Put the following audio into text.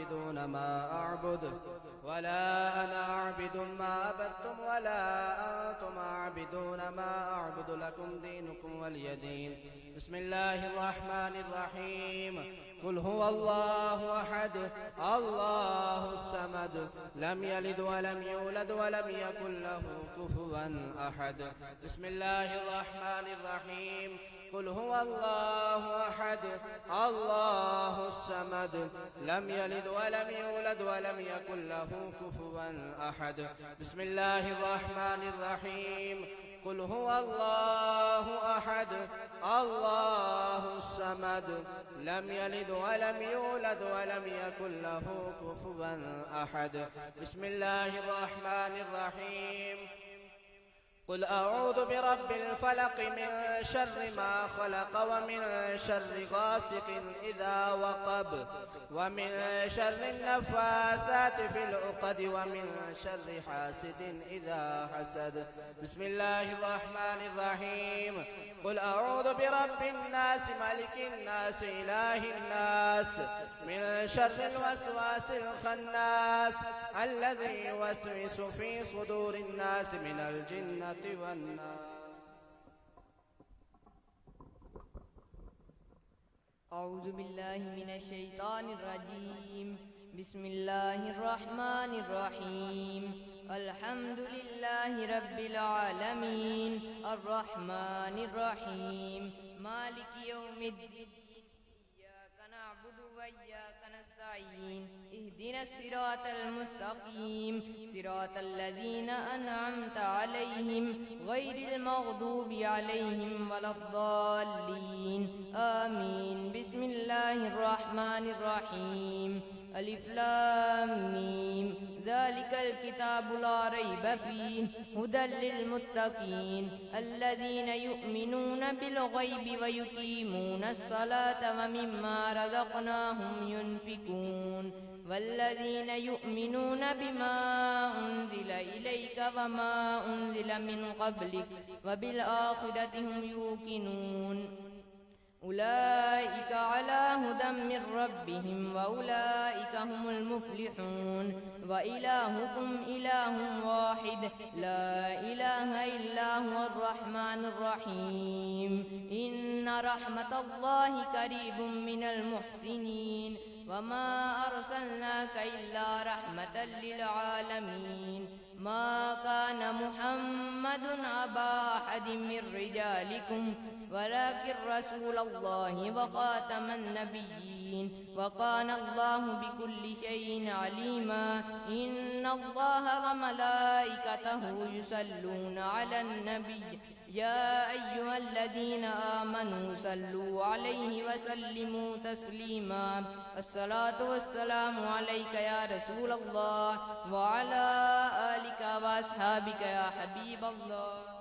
تعبدون ما أعبد ولا أنا عابد ما عبدتم ولا أنتم عابدون ما أعبد لكم دينكم ولي دين. بسم الله الرحمن الرحيم. قل هو الله أحد الله الصمد لم يلد ولم يولد ولم يكن له كفوا أحد. بسم الله الرحمن الرحيم. قل هو الله أحد الله الصمد لم يلد ولم يولد ولم يكن له كفوا أحد. بسم الله الرحمن الرحيم. قل هو الله أحد الله الصمد لم يلد ولم يولد ولم يكن له كفوا أحد. بسم الله الرحمن الرحيم. قل أعوذ برب الفلق من شر ما خلق ومن شر غاسق إذا وقب ومن شر النفاثات في العقد ومن شر حاسد إذا حسد. بسم الله الرحمن الرحيم. قل أعوذ برب الناس ملك الناس إله الناس من شر الوسواس الخناس الذي يوسوس في صدور الناس من الجنة والناس. أعوذ بالله من الشيطان الرجيم. بسم الله الرحمن الرحيم. الحمد لله رب العالمين الرحمن الرحيم مالك يوم الدين إياك نعبد وإياك نستعين اهدنا الصراط المستقيم صراط الذين أنعمت عليهم غير المغضوب عليهم ولا الضالين آمين. بسم الله الرحمن الرحيم. ألف لام ميم ذلك الكتاب لا ريب فيه هدى للمتقين الذين يؤمنون بالغيب ويقيمون الصلاة ومما رزقناهم ينفقون والذين يؤمنون بما أنزل إليك وما أنزل من قبلك وبالآخرة هم يوقنون أولئك على هدى من ربهم وأولئك هم المفلحون. وإلهكم إله واحد لا إله إلا هو الرحمن الرحيم. إن رحمة الله قريب من المحسنين وما أرسلناك إلا رحمة للعالمين. ما كان محمد أبا أحد من رجالكم ولكن رسول الله وخاتم النبيين وكان الله بكل شيء عليما. إن الله وملائكته يصلون على النبي يا أيها الذين آمنوا صلوا عليه وسلموا تسليما. الصلاة والسلام عليك يا رسول الله وعلى آلك وأصحابك يا حبيب الله.